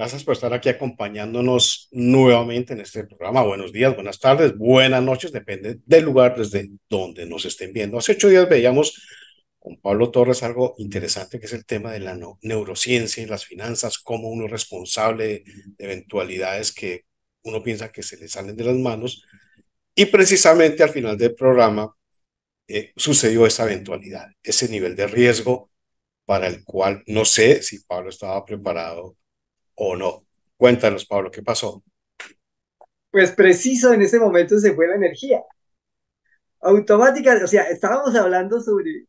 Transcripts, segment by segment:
Gracias por estar aquí acompañándonos nuevamente en este programa. Buenos días, buenas tardes, buenas noches, depende del lugar desde donde nos estén viendo. Hace 8 días veíamos con Pablo Torres algo interesante que es el tema de la neurociencia y las finanzas, cómo uno es responsable de eventualidades que uno piensa que se le salen de las manos. Y precisamente al final del programa sucedió esa eventualidad, ese nivel de riesgo para el cual no sé si Pablo estaba preparado o no. Cuéntanos, Pablo, ¿qué pasó? Pues preciso en ese momento se fue la energía. Automática, o sea, estábamos hablando sobre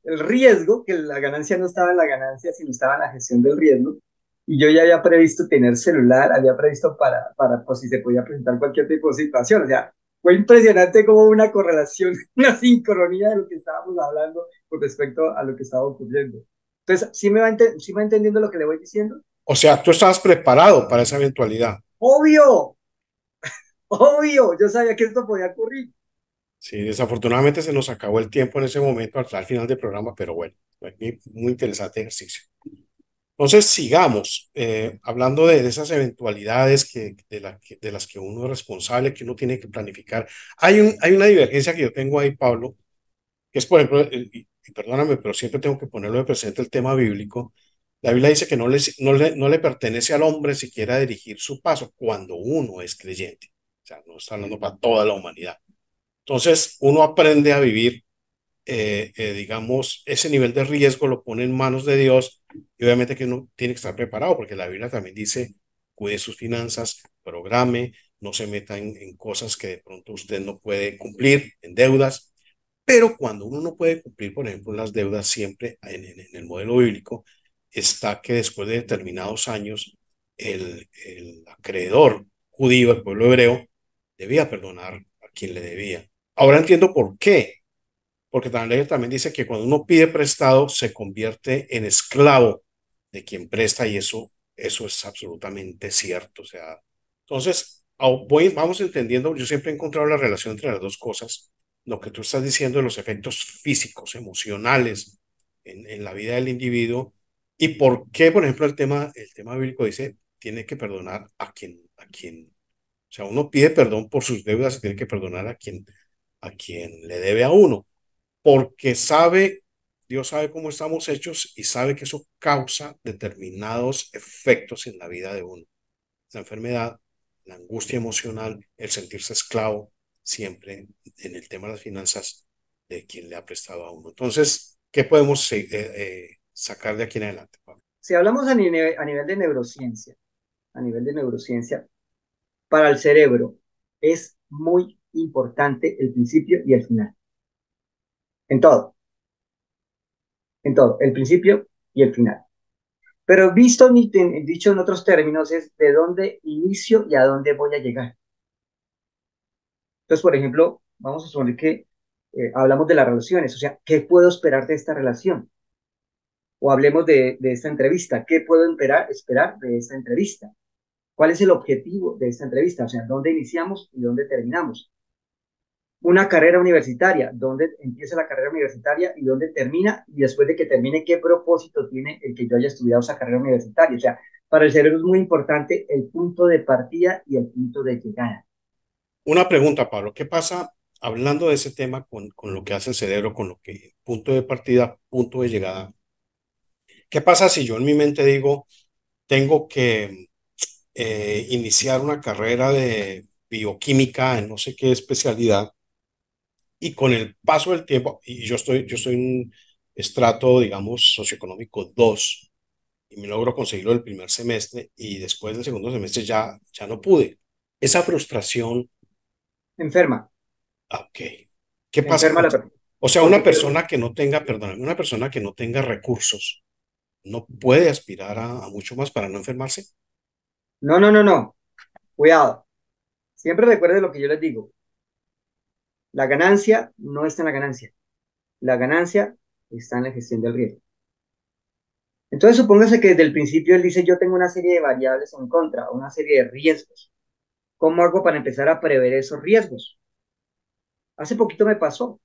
el riesgo, que la ganancia no estaba en la ganancia, sino estaba en la gestión del riesgo. Y yo ya había previsto tener celular, había previsto para pues, si se podía presentar cualquier tipo de situación. O sea, fue impresionante como una correlación, una sincronía de lo que estábamos hablando con respecto a lo que estaba ocurriendo. Entonces, ¿sí me va entendiendo lo que le voy diciendo? O sea, tú estabas preparado para esa eventualidad. Obvio, obvio, yo sabía que esto podía ocurrir. Sí, desafortunadamente se nos acabó el tiempo en ese momento al final del programa, pero bueno, fue muy interesante ejercicio. Entonces, sigamos hablando de esas eventualidades de las que uno es responsable, que uno tiene que planificar. Hay una divergencia que yo tengo ahí, Pablo, que es, por ejemplo, y perdóname, pero siempre tengo que ponerlo de presente el tema bíblico. La Biblia dice que no le pertenece al hombre siquiera dirigir su paso cuando uno es creyente. O sea, no está hablando para toda la humanidad. Entonces, uno aprende a vivir, digamos, ese nivel de riesgo lo pone en manos de Dios y obviamente que uno tiene que estar preparado porque la Biblia también dice, cuide sus finanzas, programe, no se meta en cosas que de pronto usted no puede cumplir, en deudas. Pero cuando uno no puede cumplir, por ejemplo, las deudas, siempre en el modelo bíblico está que después de determinados años, el acreedor judío, el pueblo hebreo, debía perdonar a quien le debía. Ahora entiendo por qué, porque también dice que cuando uno pide prestado se convierte en esclavo de quien presta y eso es absolutamente cierto. O sea, entonces, vamos entendiendo, yo siempre he encontrado la relación entre las dos cosas, lo que tú estás diciendo de los efectos físicos, emocionales en la vida del individuo y por qué, por ejemplo, el tema bíblico dice, tiene que perdonar o sea, uno pide perdón por sus deudas y tiene que perdonar a quien le debe a uno porque Dios sabe cómo estamos hechos y sabe que eso causa determinados efectos en la vida de uno. La enfermedad, la angustia emocional, el sentirse esclavo, siempre en el tema de las finanzas de quien le ha prestado a uno. Entonces, ¿qué podemos sacar de aquí en adelante, Pablo? Si hablamos a nivel a nivel de neurociencia, para el cerebro es muy importante el principio y el final. En todo, en todo, el principio y el final. Pero dicho en otros términos, es de dónde inicio y a dónde voy a llegar. Entonces, por ejemplo, vamos a suponer que hablamos de las relaciones, o sea, ¿qué puedo esperar de esta relación? O hablemos de esta entrevista, ¿qué puedo esperar de esta entrevista? ¿Cuál es el objetivo de esta entrevista? O sea, ¿dónde iniciamos y dónde terminamos? Una carrera universitaria, dónde empieza la carrera universitaria y dónde termina, y después de que termine, qué propósito tiene el que yo haya estudiado esa carrera universitaria. O sea, para el cerebro es muy importante el punto de partida y el punto de llegada. Una pregunta, Pablo. ¿Qué pasa hablando de ese tema con lo que hace el cerebro, con lo que punto de partida, punto de llegada? ¿Qué pasa si yo en mi mente digo, tengo que iniciar una carrera de bioquímica en no sé qué especialidad y con el paso del tiempo, y yo estoy en un estrato, digamos, socioeconómico 2 y me logro conseguirlo el primer semestre y después del segundo semestre ya no pude. Esa frustración, Enferma, ok. ¿Qué pasa enferma con la eso? persona. O sea, una Porque, persona que no tenga, perdón, una persona que no tenga recursos no puede aspirar a mucho más para no enfermarse. no, no, no, no, cuidado. Siempre recuerde lo que yo les digo. La ganancia no está en la ganancia. La ganancia está en la gestión del riesgo. Entonces, supóngase que desde el principio él dice, yo tengo una serie de variables en contra, una serie de riesgos. ¿Cómo hago para empezar a prever esos riesgos? Hace poquito me pasó.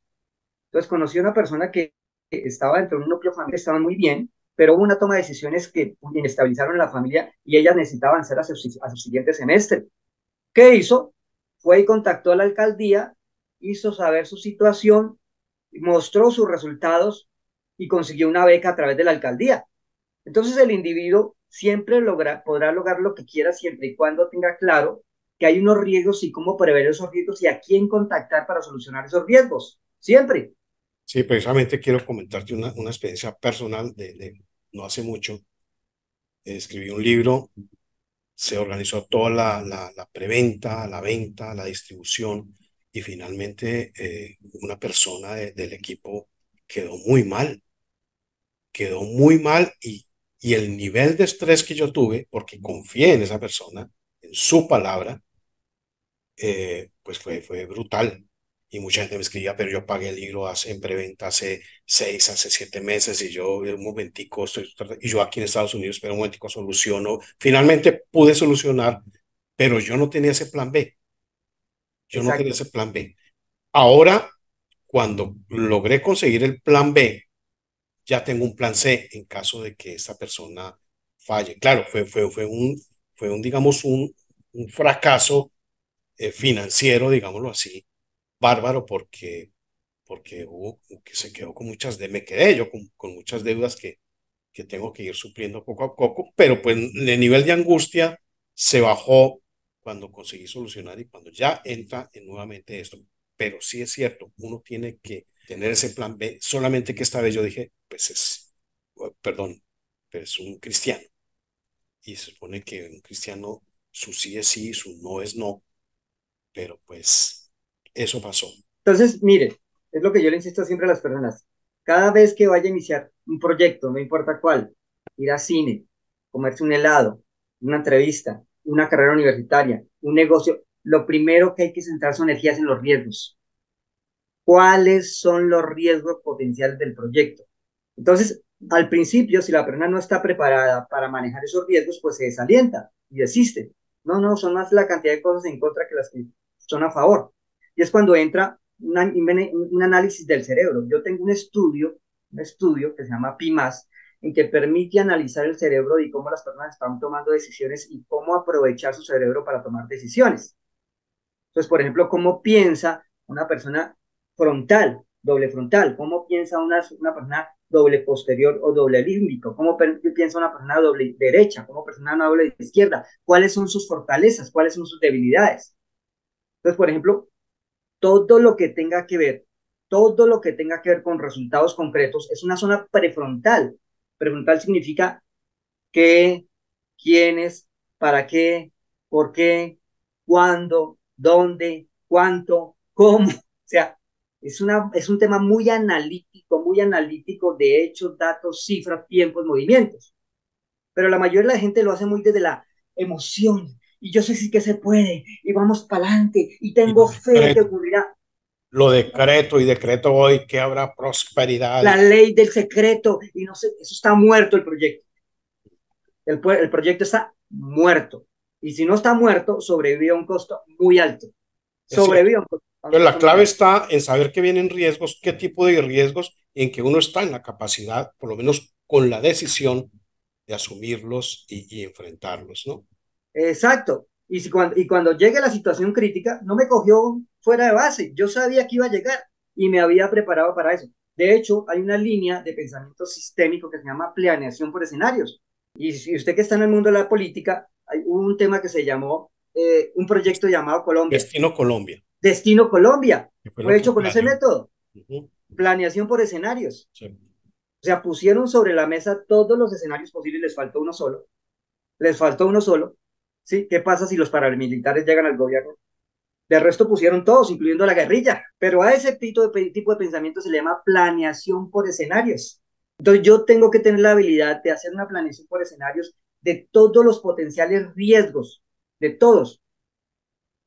Entonces, conocí a una persona que estaba dentro de un núcleo familiar, estaban muy bien, pero hubo una toma de decisiones que inestabilizaron a la familia y ella necesitaba avanzar a su siguiente semestre. ¿Qué hizo? Fue y contactó a la alcaldía, hizo saber su situación, mostró sus resultados y consiguió una beca a través de la alcaldía. Entonces el individuo siempre podrá lograr lo que quiera siempre y cuando tenga claro que hay unos riesgos y cómo prever esos riesgos y a quién contactar para solucionar esos riesgos. Siempre. Sí, precisamente quiero comentarte una experiencia personal de no hace mucho. Escribí un libro, se organizó toda la preventa, la venta, la distribución y finalmente una persona del equipo quedó muy mal, quedó muy mal y el nivel de estrés que yo tuve, porque confié en esa persona, en su palabra, pues fue brutal. Y mucha gente me escribía, pero yo pagué el libro en preventa hace 6, hace 7 meses y yo un momentico y yo aquí en Estados Unidos, pero un momentico soluciono. Finalmente pude solucionar, pero yo no tenía ese plan B. Yo no tenía Exacto, ese plan B. Ahora, cuando logré conseguir el plan B, ya tengo un plan C en caso de que esta persona falle. Claro, digamos, un fracaso financiero, digámoslo así, bárbaro porque que se quedó con me quedé yo con muchas deudas que tengo que ir supliendo poco a poco, pero pues el nivel de angustia se bajó cuando conseguí solucionar y cuando ya entra en nuevamente esto. Pero sí es cierto, uno tiene que tener ese plan B, solamente que esta vez yo dije, pues perdón, pero es un cristiano y se supone que un cristiano su sí es sí, su no es no, pero pues eso pasó. entonces, mire, es lo que yo le insisto siempre a las personas. Cada vez que vaya a iniciar un proyecto, no importa cuál, ir a cine, comerse un helado, una entrevista, una carrera universitaria, un negocio, lo primero que hay que centrar su energía es en los riesgos. ¿Cuáles son los riesgos potenciales del proyecto? Entonces, al principio, si la persona no está preparada para manejar esos riesgos, pues se desalienta y desiste. No, no, son más la cantidad de cosas en contra que las que son a favor. Y es cuando entra un análisis del cerebro. Yo tengo un estudio que se llama PIMAS, en que permite analizar el cerebro y cómo las personas están tomando decisiones y cómo aprovechar su cerebro para tomar decisiones. Entonces, por ejemplo, cómo piensa una persona frontal, doble frontal, cómo piensa una persona doble posterior o doble límbico, cómo piensa una persona doble derecha, cómo persona una doble izquierda, cuáles son sus fortalezas, cuáles son sus debilidades. Entonces, por ejemplo, todo lo que tenga que ver, todo lo que tenga que ver con resultados concretos es una zona prefrontal. Prefrontal significa qué, quiénes, para qué, por qué, cuándo, dónde, cuánto, cómo. O sea, es un tema muy analítico de hechos, datos, cifras, tiempos, movimientos. Pero la mayoría de la gente lo hace muy desde la emoción. Y yo sé si que se puede, y vamos para adelante, y Y tengo fe en que ocurrirá. lo decreto y decreto hoy que habrá prosperidad. La ley del secreto, y no sé, eso está muerto el proyecto. El proyecto está muerto. Y si no está muerto, sobrevive a un costo muy alto. Es cierto. Sobrevive a un Entonces, la costo muy clave alto. está en saber que vienen riesgos, qué tipo de riesgos, y en que uno está en la capacidad, por lo menos con la decisión, de asumirlos y enfrentarlos, ¿no? Exacto. Y cuando llegue la situación crítica, no me cogió fuera de base. Yo sabía que iba a llegar y me había preparado para eso. De hecho, hay una línea de pensamiento sistémico que se llama planeación por escenarios. Y si usted que está en el mundo de la política, hay un tema que se llamó, un proyecto llamado Colombia, Destino Colombia, Destino Colombia. que fue lo Fue que hecho con ese planeó. método, Ujú. planeación por escenarios. Sí. O sea, pusieron sobre la mesa todos los escenarios posibles, les faltó uno solo, ¿sí? ¿Qué pasa si los paramilitares llegan al gobierno? De resto pusieron todos, incluyendo la guerrilla, pero a ese tipo de pensamiento se le llama planeación por escenarios. Entonces yo tengo que tener la habilidad de hacer una planeación por escenarios de todos los potenciales riesgos, de todos,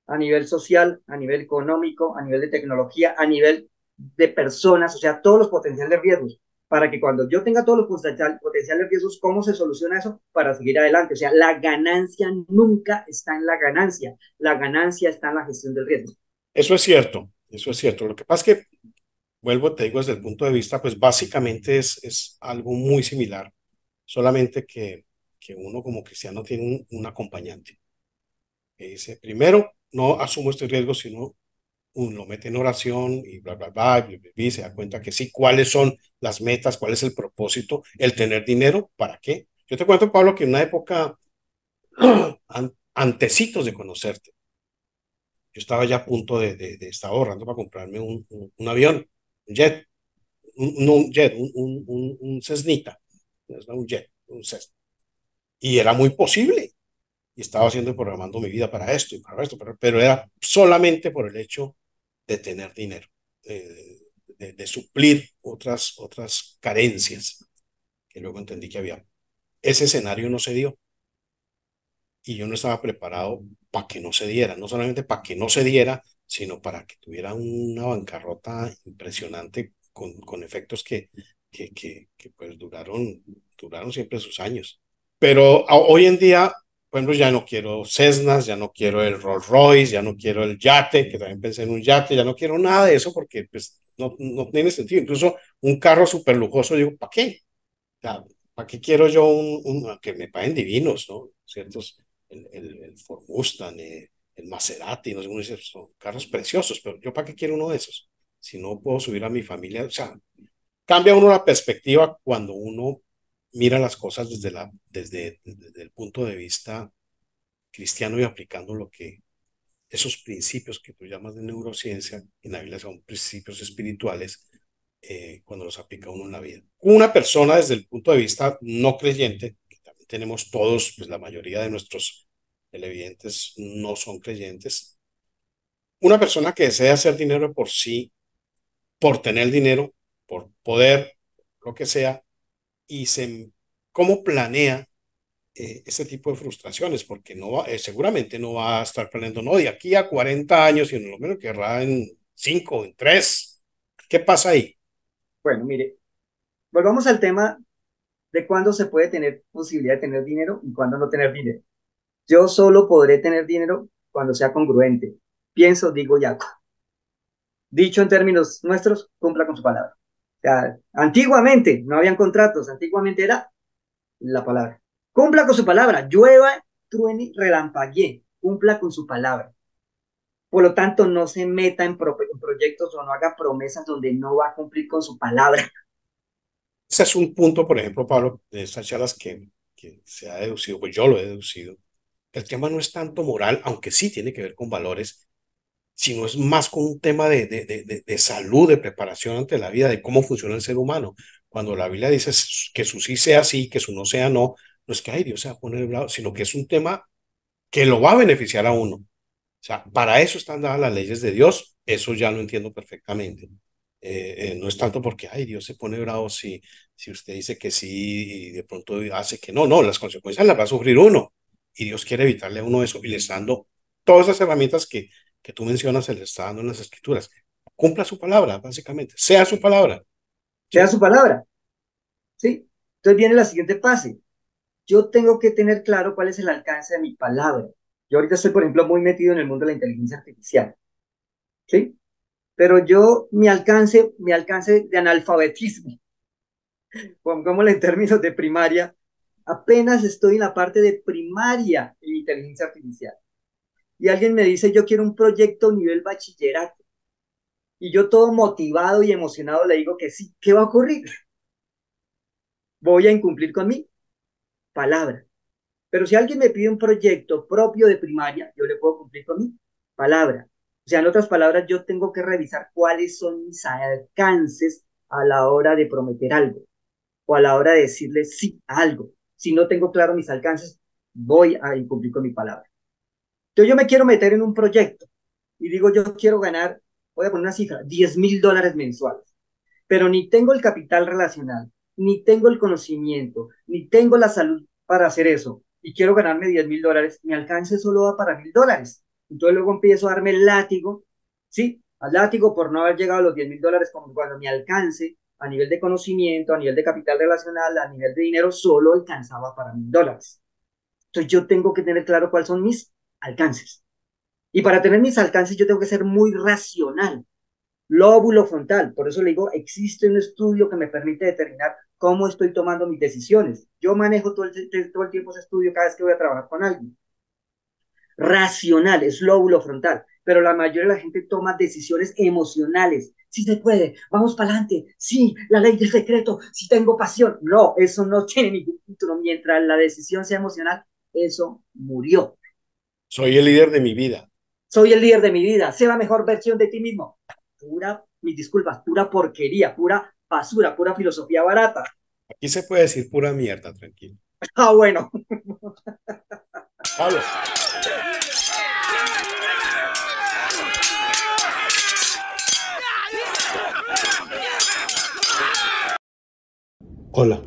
a nivel social, a nivel económico, a nivel de tecnología, a nivel de personas, o sea, todos los potenciales riesgos, para que cuando yo tenga todos los potenciales riesgos, ¿cómo se soluciona eso? Para seguir adelante. O sea, la ganancia nunca está en la ganancia está en la gestión del riesgo. Eso es cierto, eso es cierto. Lo que pasa es que, vuelvo, te digo, desde el punto de vista, pues básicamente es algo muy similar solamente que uno como cristiano tiene un acompañante que dice, primero, no asumo este riesgo, sino uno lo mete en oración y bla, bla, bla, y se da cuenta que sí, cuáles son las metas, cuál es el propósito, el tener dinero, ¿para qué? Yo te cuento, Pablo, que en una época antecitos de conocerte, yo estaba ya a punto de estar ahorrando para comprarme un avión, un jet, no un jet, un Cessnita, no es un jet, un Cessna. Y era muy posible. Y estaba haciendo y programando mi vida para esto y para esto, pero era solamente por el hecho de tener dinero, de suplir otras carencias que luego entendí que había. Ese escenario no se dio y yo no estaba preparado para que no se diera, no solamente para que no se diera, sino para que tuviera una bancarrota impresionante con efectos que pues duraron siempre sus años. Pero hoy en día, por ejemplo, ya no quiero Cessnas, ya no quiero el Rolls Royce, ya no quiero el yate, que también pensé en un yate, ya no quiero nada de eso porque pues no tiene sentido. Incluso un carro súper lujoso, digo, ¿para qué? Sea, ¿para qué quiero yo que me paguen divinos, ¿no? ¿Ciertos? El Ford Mustang, el Maserati, no sé cómo dice, son carros preciosos, pero yo ¿para qué quiero uno de esos? Si no puedo subir a mi familia, o sea, cambia uno la perspectiva cuando uno mira las cosas desde el punto de vista cristiano y aplicando lo que esos principios que tú llamas de neurociencia, en la Biblia son principios espirituales, cuando los aplica uno en la vida. Una persona desde el punto de vista no creyente, que también tenemos todos, pues la mayoría de nuestros televidentes no son creyentes, una persona que desea hacer dinero por sí, por tener dinero, por poder, lo que sea, y cómo planea ese tipo de frustraciones, porque seguramente no va a estar planeando, no, de aquí a 40 años, sino lo menos querrá en 5, en 3. ¿Qué pasa ahí? Bueno, mire, volvamos al tema de cuándo se puede tener posibilidad de tener dinero y cuándo no tener dinero. Yo solo podré tener dinero cuando sea congruente. Pienso, digo y hago. Dicho en términos nuestros, cumpla con su palabra. O sea, antiguamente no habían contratos, antiguamente era la palabra. Cumpla con su palabra, llueva, truene, relampaguee, cumpla con su palabra. Por lo tanto, no se meta en proyectos o no haga promesas donde no va a cumplir con su palabra. Ese es un punto, por ejemplo, Pablo, de estas charlas que se ha deducido, pues yo lo he deducido. El tema no es tanto moral, aunque sí tiene que ver con valores, sino es más con un tema de salud, de preparación ante la vida, de cómo funciona el ser humano. Cuando la Biblia dice que su sí sea sí, que su no sea no, no es que ay, Dios se va a poner bravo, sino que es un tema que lo va a beneficiar a uno. O sea, para eso están dadas las leyes de Dios, eso ya lo entiendo perfectamente. No es tanto porque, ay, Dios se pone bravo si usted dice que sí y de pronto hace que no, no, las consecuencias las va a sufrir uno y Dios quiere evitarle a uno eso y le está dando todas esas herramientas que tú mencionas, se le está dando en las escrituras. Cumpla su palabra, básicamente, sea su palabra, Sea ¿sí? su palabra, ¿sí? Entonces viene la siguiente fase. Yo tengo que tener claro cuál es el alcance de mi palabra. Yo ahorita estoy, por ejemplo, muy metido en el mundo de la inteligencia artificial, ¿sí? Pero yo, mi alcance de analfabetismo, pongámoslo en términos de primaria, apenas estoy en la parte de primaria en inteligencia artificial. Y alguien me dice, yo quiero un proyecto nivel bachillerato. Y yo todo motivado y emocionado le digo que sí. ¿Qué va a ocurrir? Voy a incumplir con mi palabra. Pero si alguien me pide un proyecto propio de primaria, yo le puedo cumplir con mi palabra. O sea, en otras palabras, yo tengo que revisar cuáles son mis alcances a la hora de prometer algo o a la hora de decirle sí a algo. Si no tengo claro mis alcances, voy a incumplir con mi palabra. Entonces yo me quiero meter en un proyecto y digo, yo quiero ganar, voy a poner una cifra, $10,000 mensuales, pero ni tengo el capital relacional, ni tengo el conocimiento, ni tengo la salud para hacer eso, y quiero ganarme $10,000, mi alcance solo va para $1,000. Entonces luego empiezo a darme el látigo, ¿sí? Al látigo por no haber llegado a los $10,000, como cuando mi alcance a nivel de conocimiento, a nivel de capital relacional, a nivel de dinero, solo alcanzaba para $1,000. Entonces yo tengo que tener claro cuáles son mis alcances. Y para tener mis alcances yo tengo que ser muy racional. Lóbulo frontal, por eso le digo, existe un estudio que me permite determinar cómo estoy tomando mis decisiones. Yo manejo todo el tiempo ese estudio cada vez que voy a trabajar con alguien. Racional, es lóbulo frontal, pero la mayoría de la gente toma decisiones emocionales. Sí se puede, vamos para adelante, sí, la ley del decreto, sí tengo pasión. No, eso no tiene ningún título. Mientras la decisión sea emocional, eso murió. Soy el líder de mi vida. Soy el líder de mi vida, sé la mejor versión de ti mismo. Pura, mis disculpas, pura porquería, pura basura, pura filosofía barata. Aquí se puede decir pura mierda, tranquilo. Ah, bueno. Pablo. Hola.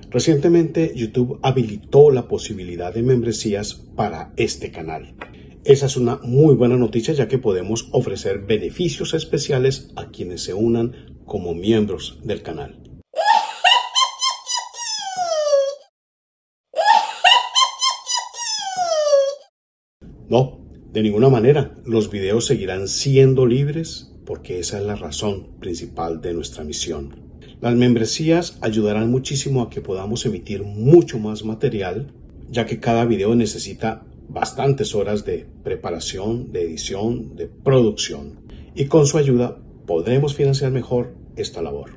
Recientemente YouTube habilitó la posibilidad de membresías para este canal. Esa es una muy buena noticia, ya que podemos ofrecer beneficios especiales a quienes se unan como miembros del canal. No, de ninguna manera. Los videos seguirán siendo libres porque esa es la razón principal de nuestra misión. Las membresías ayudarán muchísimo a que podamos emitir mucho más material, ya que cada video necesita bastantes horas de preparación, de edición, de producción. Y con su ayuda podremos financiar mejor esta labor.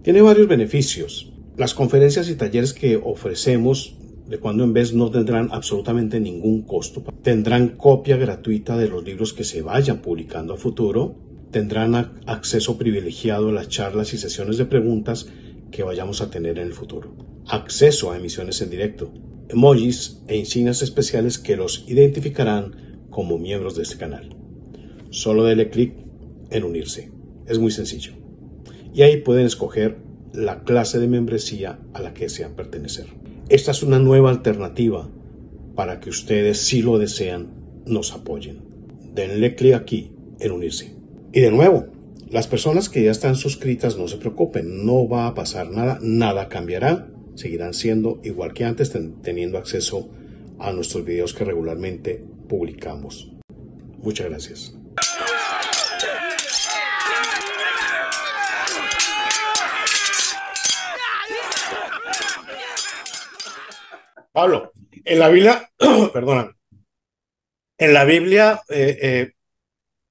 Tiene varios beneficios. Las conferencias y talleres que ofrecemos de cuando en vez no tendrán absolutamente ningún costo. Tendrán copia gratuita de los libros que se vayan publicando a futuro. Tendrán acceso privilegiado a las charlas y sesiones de preguntas que vayamos a tener en el futuro. Acceso a emisiones en directo, emojis e insignias especiales que los identificarán como miembros de este canal. Solo dele clic en unirse. Es muy sencillo. Y ahí pueden escoger la clase de membresía a la que desean pertenecer. Esta es una nueva alternativa para que ustedes, si lo desean, nos apoyen. Denle clic aquí en unirse. Y de nuevo, las personas que ya están suscritas, no se preocupen, no va a pasar nada, nada cambiará, seguirán siendo igual que antes, teniendo acceso a nuestros videos que regularmente publicamos. Muchas gracias. Pablo, en la Biblia, perdóname, en la Biblia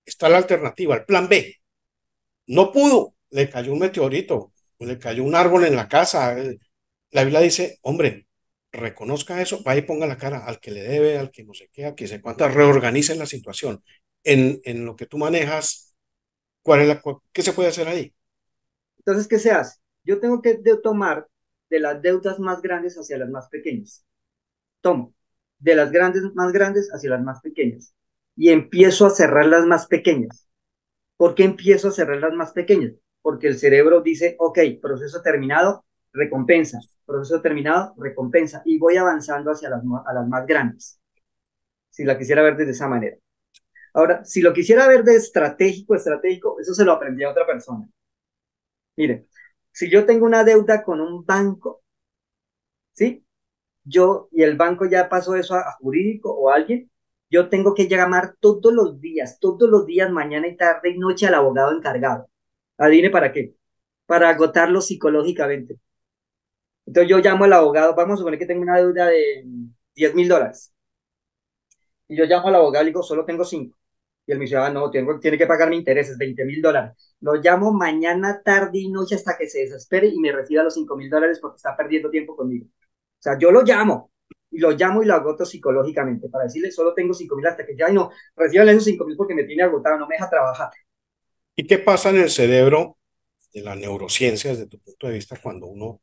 está la alternativa, el plan B. No pudo, le cayó un meteorito, le cayó un árbol en la casa. La Biblia dice, hombre, reconozca eso, vaya y ponga la cara al que le debe, al que no sé qué, al que se cuenta, reorganice la situación. En lo que tú manejas, ¿qué se puede hacer ahí? Entonces, ¿qué se hace? Yo tengo que tomar de las deudas más grandes hacia las más pequeñas. Tomo de las grandes más grandes hacia las más pequeñas y empiezo a cerrar las más pequeñas. ¿Por qué empiezo a cerrar las más pequeñas? Porque el cerebro dice, ok, proceso terminado, recompensa, proceso terminado, recompensa, y voy avanzando hacia a las más grandes, si la quisiera ver desde esa manera. Ahora, si lo quisiera ver de estratégico, eso se lo aprendí a otra persona. Mire, si yo tengo una deuda con un banco, ¿sí? Y el banco ya pasó eso a jurídico o a alguien, yo tengo que llamar todos los días, mañana y tarde y noche al abogado encargado. ¿Adivine para qué? Para agotarlo psicológicamente. Entonces yo llamo al abogado, vamos a suponer que tengo una deuda de $10,000. Y yo llamo al abogado y le digo, solo tengo 5. Y él me dice, no, tiene que pagarme intereses, $20,000. Lo llamo mañana, tarde y noche hasta que se desespere y me reciba los $5,000 porque está perdiendo tiempo conmigo. O sea, yo lo llamo y lo agoto psicológicamente para decirle, solo tengo 5,000 hasta que ya, no, reciban esos 5,000 porque me tiene agotado, no me deja trabajar. ¿Y qué pasa en el cerebro de la neurociencia desde tu punto de vista cuando uno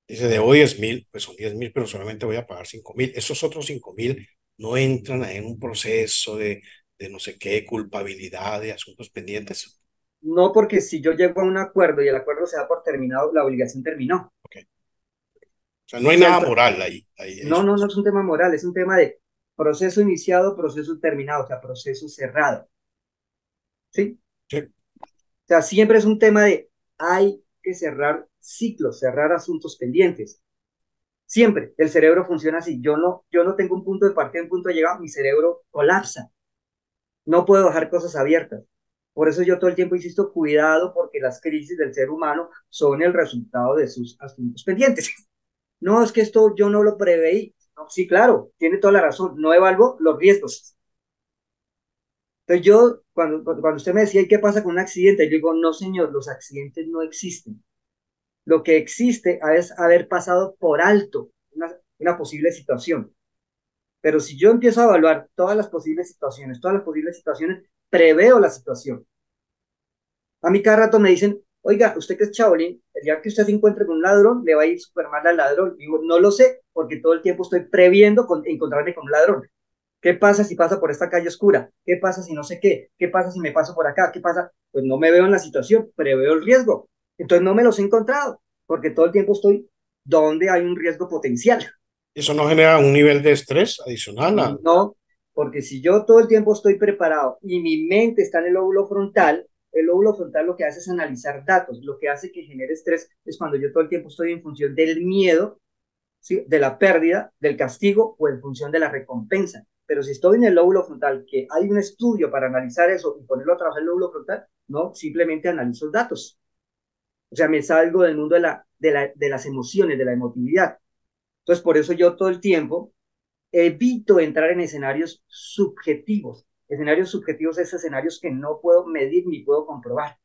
dice, debo 10,000, pues son 10,000, pero solamente voy a pagar 5,000? Esos otros 5,000 no entran en un proceso de no sé qué, culpabilidad, de asuntos pendientes. No, porque si yo llego a un acuerdo y el acuerdo se da por terminado, la obligación terminó. Okay. O sea, no hay Si el, nada moral ahí. no, no, no es un tema moral, es un tema de proceso iniciado, proceso terminado, o sea, proceso cerrado. ¿Sí? Sí. O sea, siempre es un tema de hay que cerrar ciclos, cerrar asuntos pendientes. Siempre el cerebro funciona así. Yo no tengo un punto de partida, un punto de llegada, mi cerebro colapsa. No puedo dejar cosas abiertas. Por eso yo todo el tiempo insisto, cuidado, porque las crisis del ser humano son el resultado de sus asuntos pendientes. No, es que esto yo no lo preveí. No, sí, claro, tiene toda la razón. No evalúo los riesgos. Entonces yo, cuando usted me decía, ¿y qué pasa con un accidente? Yo digo, no, señor, los accidentes no existen. Lo que existe es haber pasado por alto una posible situación. Pero si yo empiezo a evaluar todas las posibles situaciones, preveo la situación. A mí cada rato me dicen, oiga, usted que es chabolín, el día que usted se encuentre con un ladrón, le va a ir súper mal al ladrón. Digo, no lo sé, porque todo el tiempo estoy previendo encontrarme con un ladrón. ¿Qué pasa si pasa por esta calle oscura? ¿Qué pasa si no sé qué? ¿Qué pasa si me paso por acá? ¿Qué pasa? Pues no me veo en la situación, preveo el riesgo. Entonces no me los he encontrado, porque todo el tiempo estoy donde hay un riesgo potencial. Eso no genera un nivel de estrés adicional. No, porque si yo todo el tiempo estoy preparado y mi mente está en el lóbulo frontal lo que hace es analizar datos. Lo que hace que genere estrés es cuando yo todo el tiempo estoy en función del miedo, ¿sí? De la pérdida, del castigo o en función de la recompensa. Pero si estoy en el lóbulo frontal, que hay un estudio para analizar eso y ponerlo a trabajar el lóbulo frontal, no, simplemente analizo datos. O sea, me salgo del mundo de las emociones, de la emotividad. Entonces, por eso yo todo el tiempo evito entrar en escenarios subjetivos. Escenarios subjetivos es escenarios que no puedo medir ni puedo comprobar.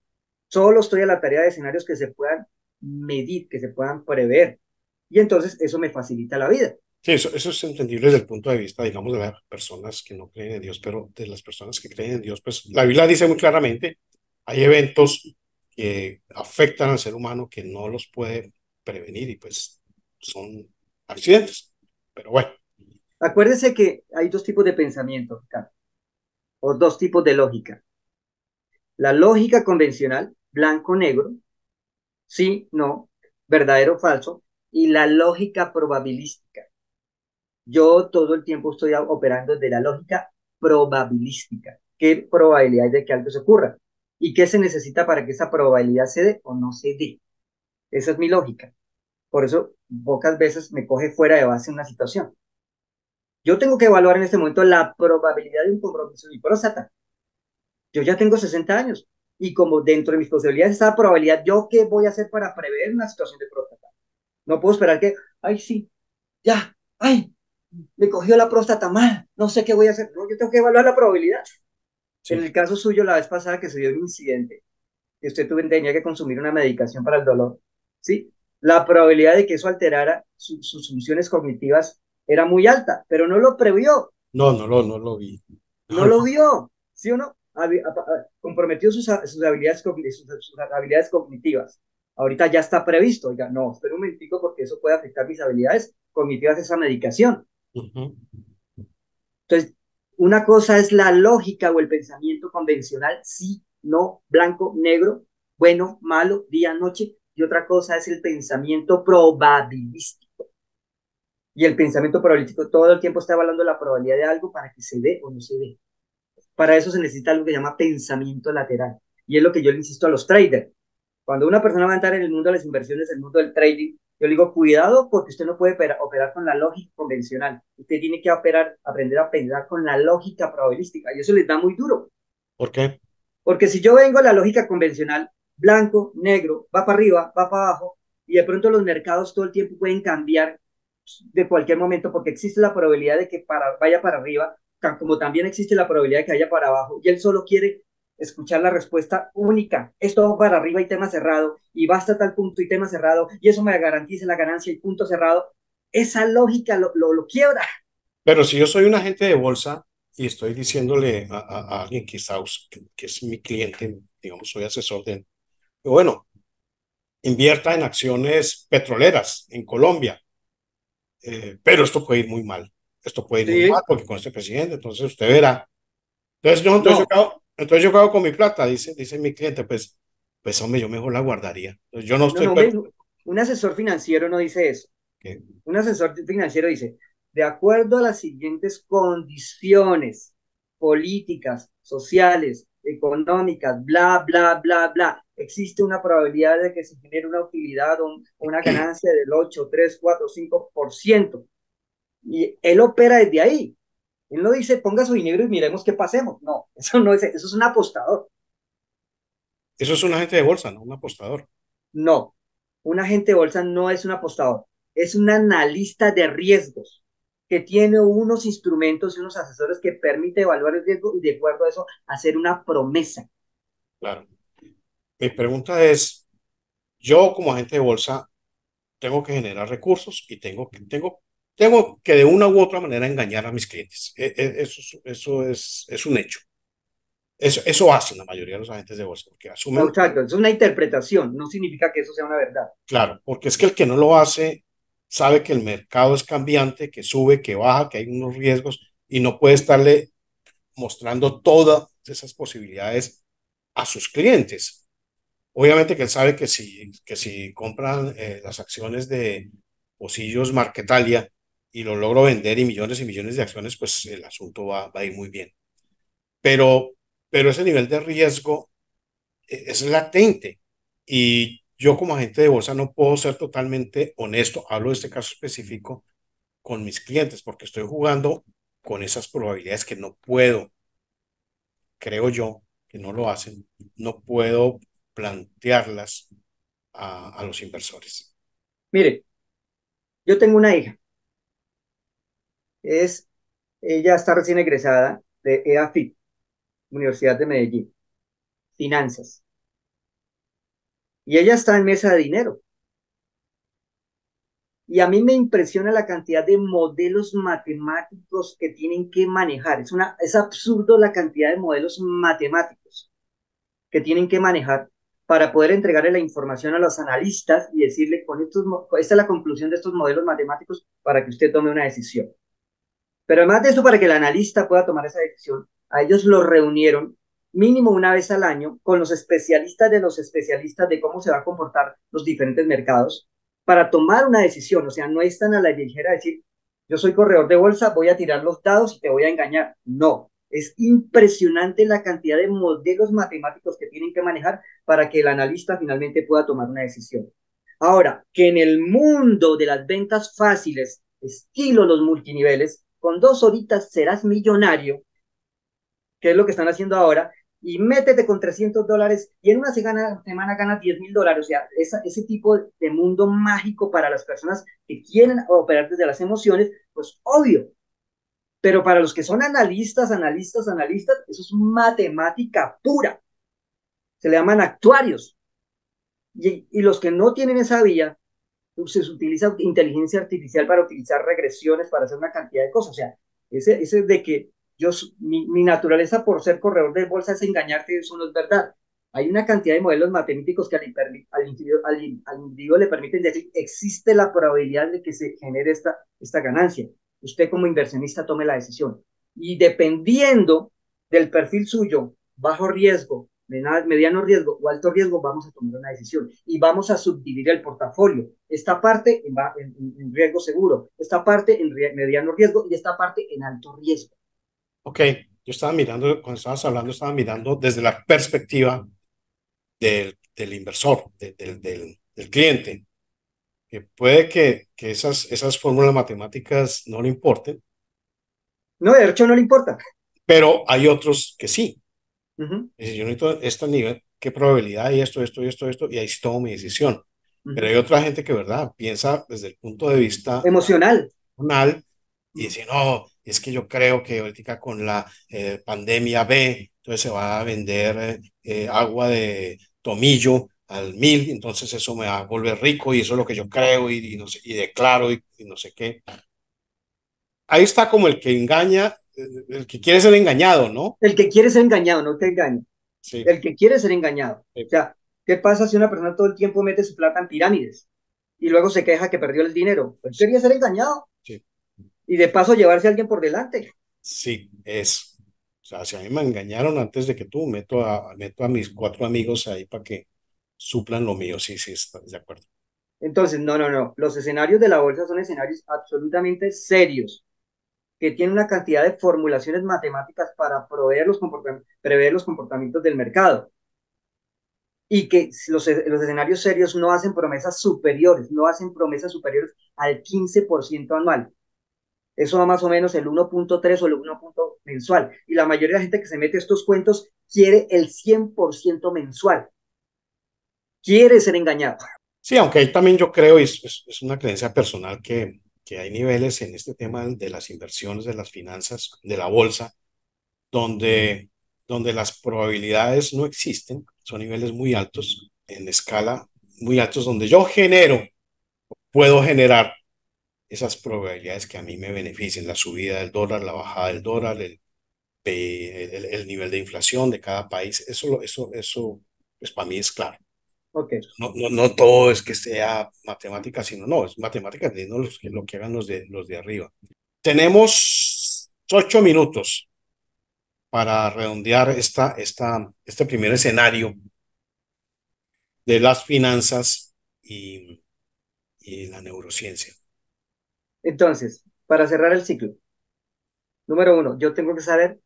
Solo estoy a la tarea de escenarios que se puedan medir, que se puedan prever. Y entonces eso me facilita la vida. Sí, eso es entendible desde el punto de vista, digamos, de las personas que no creen en Dios, pero de las personas que creen en Dios, pues la Biblia dice muy claramente, hay eventos que afectan al ser humano que no los puede prevenir y pues son accidentes. Pero bueno, Acuérdese que hay dos tipos de pensamiento, Ricardo, o dos tipos de lógica. La lógica convencional, blanco-negro, sí, no, verdadero, falso, y la lógica probabilística. Yo todo el tiempo estoy operando desde la lógica probabilística. ¿Qué probabilidad hay de que algo se ocurra? ¿Y qué se necesita para que esa probabilidad se dé o no se dé? Esa es mi lógica. Por eso pocas veces me coge fuera de base una situación. Yo tengo que evaluar en este momento la probabilidad de un compromiso de mi próstata. Yo ya tengo 60 años y como dentro de mis posibilidades está la probabilidad, ¿yo qué voy a hacer para prever una situación de próstata? No puedo esperar que, ay, sí, ya, ay, me cogió la próstata mal, no sé qué voy a hacer. No, yo tengo que evaluar la probabilidad. En sí, el caso suyo, la vez pasada que se dio un incidente, que usted tenía que consumir una medicación para el dolor, ¿sí? La probabilidad de que eso alterara sus funciones cognitivas era muy alta, pero no lo previó, no lo vi. no No, lo no. vio, ¿sí o no? Comprometió sus habilidades cognitivas. Ahorita ya está previsto, oiga, no, espera un momentico porque eso puede afectar mis habilidades cognitivas, esa medicación. Ujú. Entonces, una cosa es la lógica o el pensamiento convencional, sí, no, blanco, negro, bueno, malo, día, noche, y otra cosa es el pensamiento probabilístico. Y el pensamiento probabilístico todo el tiempo está evaluando la probabilidad de algo para que se dé o no se dé. Para eso se necesita algo que se llama pensamiento lateral. Y es lo que yo le insisto a los traders. Cuando una persona va a entrar en el mundo de las inversiones, en el mundo del trading, yo le digo, cuidado porque usted no puede operar con la lógica convencional. Usted tiene que aprender a pensar con la lógica probabilística. Y eso les da muy duro. ¿Por qué? Porque si yo vengo a la lógica convencional, blanco, negro, va para arriba, va para abajo, y de pronto los mercados todo el tiempo pueden cambiar de cualquier momento porque existe la probabilidad de que vaya para arriba, como también existe la probabilidad de que vaya para abajo, y él solo quiere escuchar la respuesta única, esto va para arriba y tema cerrado, y basta tal punto y tema cerrado, y eso me garantiza la ganancia y punto cerrado. Esa lógica lo quiebra. Pero si yo soy un agente de bolsa y estoy diciéndole a alguien que es mi cliente, digamos, soy asesor de él, bueno, invierta en acciones petroleras en Colombia, pero esto puede ir muy mal. Esto puede ir muy mal Sí, porque con este presidente, entonces usted verá. Entonces no, entonces yo cago con mi plata, dice mi cliente, pues hombre, yo mejor la guardaría. Entonces, yo no no, estoy, no, un asesor financiero no dice eso. que- Un asesor financiero dice, de acuerdo a las siguientes condiciones políticas, sociales, económicas, bla, bla, bla, bla, existe una probabilidad de que se genere una utilidad o una ganancia del 8, 3, 4, 5%. Y él opera desde ahí. Él no dice, ponga su dinero y miremos qué pasemos. No, eso no es, eso es un apostador. Eso es un agente de bolsa, no un apostador. No, un agente de bolsa no es un apostador, es un analista de riesgos que tiene unos instrumentos y unos asesores que permite evaluar el riesgo y de acuerdo a eso hacer una promesa. Claro. Mi pregunta es, yo como agente de bolsa tengo que generar recursos y tengo que de una u otra manera engañar a mis clientes. Eso es un hecho. Eso hacen la mayoría de los agentes de bolsa, porque asumen, Exacto, es una interpretación, no significa que eso sea una verdad. claro, porque es que el que no lo hace sabe que el mercado es cambiante, que sube, que baja, que hay unos riesgos y no puede estarle mostrando todas esas posibilidades a sus clientes. Obviamente que él sabe que si compran las acciones de Pocillos Marquetalia y lo logro vender y millones de acciones, pues el asunto va a ir muy bien. Pero, pero ese nivel de riesgo es latente y yo como agente de bolsa no puedo ser totalmente honesto, hablo de este caso específico, con mis clientes porque estoy jugando con esas probabilidades que no puedo, creo yo, que no lo hacen, no puedo plantearlas a los inversores. Mire, yo tengo una hija, es, ella está recién egresada de EAFIT, Universidad de Medellín, finanzas, y ella está en mesa de dinero. Y a mí me impresiona la cantidad de modelos matemáticos que tienen que manejar. Es absurdo la cantidad de modelos matemáticos que tienen que manejar para poder entregarle la información a los analistas y decirle, esta es la conclusión de estos modelos matemáticos para que usted tome una decisión. Pero además de eso, para que el analista pueda tomar esa decisión, a ellos los reunieron mínimo una vez al año con los especialistas de los especialistas de cómo se va a comportar los diferentes mercados para tomar una decisión. O sea, no es tan a la ligera decir, yo soy corredor de bolsa, voy a tirar los dados y te voy a engañar. No, es impresionante la cantidad de modelos matemáticos que tienen que manejar para que el analista finalmente pueda tomar una decisión. Ahora, que en el mundo de las ventas fáciles, estilo los multiniveles, con 2 horitas serás millonario, que es lo que están haciendo ahora, y métete con $300 y en una semana ganas $10,000. O sea, ese tipo de mundo mágico para las personas que quieren operar desde las emociones, pues obvio. Pero para los que son analistas, eso es matemática pura. Se le llaman actuarios. Y los que no tienen esa vía, se utiliza inteligencia artificial para utilizar regresiones, para hacer una cantidad de cosas. O sea, ese de que mi naturaleza por ser corredor de bolsa es engañarte, eso no es verdad. Hay una cantidad de modelos matemáticos que al individuo le permiten decir, existe la probabilidad de que se genere esta ganancia. Usted como inversionista tome la decisión. Y dependiendo del perfil suyo, bajo riesgo, mediano riesgo o alto riesgo, vamos a tomar una decisión y vamos a subdividir el portafolio. Esta parte en riesgo seguro, esta parte en mediano riesgo y esta parte en alto riesgo. Ok, yo estaba mirando, cuando estabas hablando, estaba mirando desde la perspectiva del inversor, del cliente, que puede que esas fórmulas matemáticas no le importen, No, de hecho no le importa. pero hay otros que sí. Uh -huh, Dice, yo necesito este nivel, qué probabilidad hay esto, y ahí sí tomo mi decisión. uh Pero -huh. hay otra gente que, ¿verdad? Piensa desde el punto de vista Emocional. racional y Uh dice, no, es que yo creo que ahorita con la pandemia B, entonces se va a vender agua de tomillo al 1.000, entonces eso me va a volver rico y eso es lo que yo creo y no sé, y declaro y no sé qué. Ahí está como el que engaña, el que quiere ser engañado, ¿no? El que quiere ser engañado, no te engaña. Sí, El que quiere ser engañado. O sí, sea, ¿qué pasa si una persona todo el tiempo mete su plata en pirámides y luego se queja que perdió el dinero? Él quería ser engañado sí. y de paso llevarse a alguien por delante. Sí, es. O sea, si a mí me engañaron antes de que tú, meto a mis 4 amigos ahí para que suplan lo mío. Sí, sí, estás de acuerdo. Entonces, no, no, no. Los escenarios de la bolsa son escenarios absolutamente serios, que tienen una cantidad de formulaciones matemáticas para prever los comportamientos del mercado. Y que los escenarios serios no hacen promesas superiores, no hacen promesas superiores al 15% anual. Eso da más o menos el 1.3 o el 1 mensual. Y la mayoría de la gente que se mete a estos cuentos quiere el 100% mensual. Quiere ser engañado. Sí, aunque ahí también yo creo, y es una creencia personal, que hay niveles en este tema de las inversiones, de las finanzas, de la bolsa, donde, donde las probabilidades no existen, son niveles muy altos, en escala muy altos, donde yo puedo generar esas probabilidades que a mí me beneficien, la subida del dólar, la bajada del dólar, el nivel de inflación de cada país, eso, pues para mí es claro. Ok, No todo es que sea matemática, sino no, es matemática teniendo lo que hagan los de arriba. Tenemos 8 minutos para redondear este primer escenario de las finanzas y la neurociencia. entonces, para cerrar el ciclo, número uno, yo tengo que saber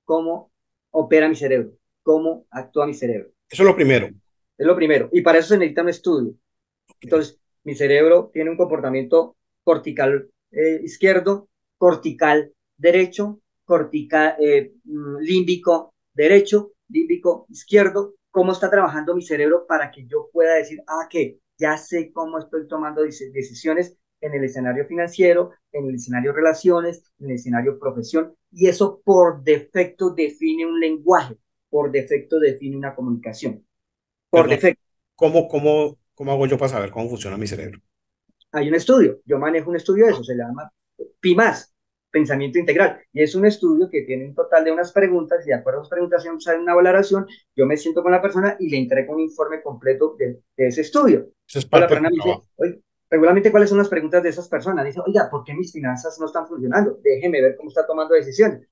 cómo opera mi cerebro, cómo actúa mi cerebro. Eso es lo primero. Es lo primero. Y para eso se necesita un estudio. Okay. Entonces, mi cerebro tiene un comportamiento cortical izquierdo, cortical derecho, cortical límbico derecho, límbico izquierdo. ¿Cómo está trabajando mi cerebro para que yo pueda decir, que ya sé cómo estoy tomando decisiones en el escenario financiero, en el escenario relaciones, en el escenario profesión? Y eso por defecto define un lenguaje, por defecto define una comunicación, por Perdón, defecto. cómo hago yo para saber cómo funciona mi cerebro? Hay un estudio, yo manejo un estudio de eso, se llama PIMAS, Pensamiento Integral, y es un estudio que tiene un total de unas preguntas, y de acuerdo a las preguntas sale una valoración, yo me siento con la persona y le entrego un informe completo de ese estudio. Eso es Entonces la parte de persona tu me dice, trabajo. oye, regularmente cuáles son las preguntas de esas personas. Dice, oiga, ¿por qué mis finanzas no están funcionando? Déjeme ver cómo está tomando decisiones.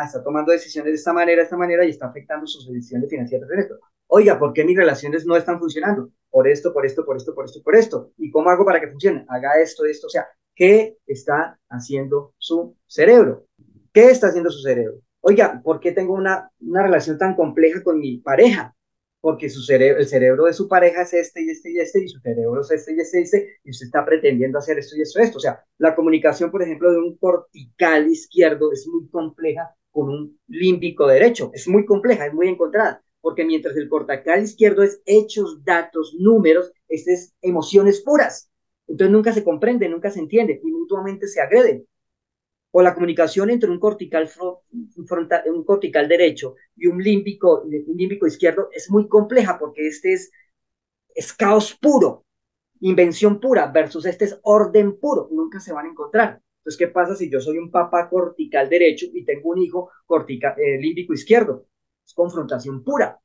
Está tomando decisiones de esta manera, y está afectando sus decisiones financieras en esto. Oiga, ¿por qué mis relaciones no están funcionando? Por esto, por esto, por esto, por esto, por esto. ¿Y cómo hago para que funcione? Haga esto, esto. O sea, ¿qué está haciendo su cerebro? ¿Qué está haciendo su cerebro? Oiga, ¿por qué tengo una relación tan compleja con mi pareja? Porque el cerebro de su pareja es este y este y este, y su cerebro es este y este y este, y usted está pretendiendo hacer esto y esto y esto. O sea, la comunicación, por ejemplo, de un cortical izquierdo es muy compleja con un límbico derecho. Es muy compleja, es muy encontrada. Porque mientras el cortical izquierdo es hechos, datos, números, este es emociones puras. Entonces nunca se comprende, nunca se entiende y mutuamente se agreden. O la comunicación entre un cortical derecho y un límbico izquierdo es muy compleja porque este es caos puro, invención pura, versus este es orden puro, nunca se van a encontrar. Entonces, ¿qué pasa si yo soy un papá cortical derecho y tengo un hijo límbico izquierdo? Es confrontación pura.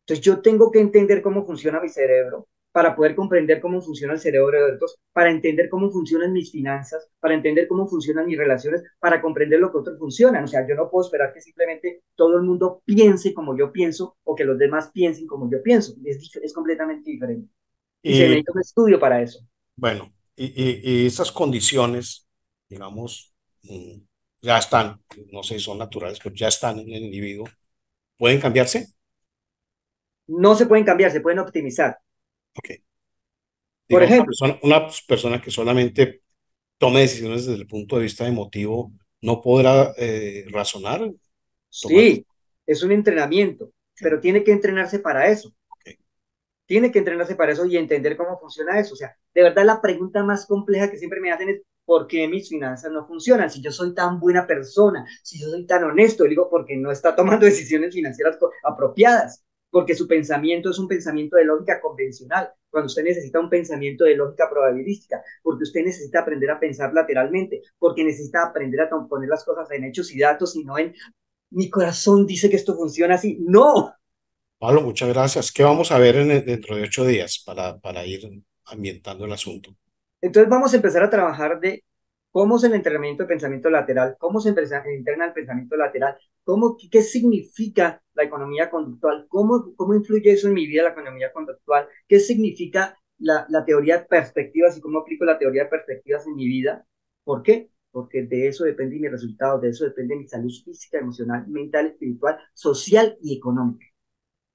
Entonces yo tengo que entender cómo funciona mi cerebro para poder comprender cómo funciona el cerebro de otros, para entender cómo funcionan mis finanzas, para entender cómo funcionan mis relaciones, para comprender lo que otros funcionan. O sea, yo no puedo esperar que simplemente todo el mundo piense como yo pienso o que los demás piensen como yo pienso. Es completamente diferente. Y se Y necesita un estudio para eso. bueno, y esas condiciones, digamos, ya están, no sé si son naturales, pero ya están en el individuo. ¿Pueden cambiarse? No se pueden cambiar, se pueden optimizar. Ok. Por Digamos, ejemplo, una persona que solamente tome decisiones desde el punto de vista emotivo, no podrá razonar, tomar. sí, es un entrenamiento, Ok, pero tiene que entrenarse para eso. ok. Tiene que entrenarse para eso y entender cómo funciona eso. O sea, de verdad la pregunta más compleja que siempre me hacen es, ¿por qué mis finanzas no funcionan? Si yo soy tan buena persona, si yo soy tan honesto, digo, porque no está tomando decisiones financieras apropiadas, porque su pensamiento es un pensamiento de lógica convencional, cuando usted necesita un pensamiento de lógica probabilística, porque usted necesita aprender a pensar lateralmente, porque necesita aprender a poner las cosas en hechos y datos y no en mi corazón dice que esto funciona así. No, Pablo, muchas gracias. ¿Qué vamos a ver dentro de 8 días para ir ambientando el asunto? entonces vamos a empezar a trabajar de cómo es el entrenamiento de pensamiento lateral, cómo se entrena el pensamiento lateral, qué significa la economía conductual, cómo influye eso en mi vida, la economía conductual, qué significa la teoría de perspectivas y cómo aplico la teoría de perspectivas en mi vida. ¿Por qué? Porque de eso depende mi resultado, de eso depende mi salud física, emocional, mental, espiritual, social y económica.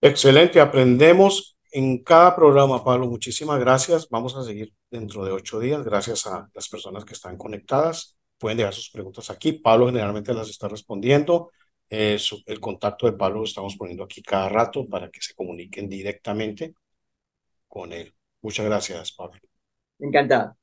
Excelente, aprendemos en cada programa, Pablo. Muchísimas gracias. Vamos a seguir dentro de 8 días. Gracias a las personas que están conectadas. pueden dejar sus preguntas aquí. Pablo generalmente las está respondiendo. El contacto de Pablo lo estamos poniendo aquí cada rato para que se comuniquen directamente con él. Muchas gracias, Pablo. Encantado.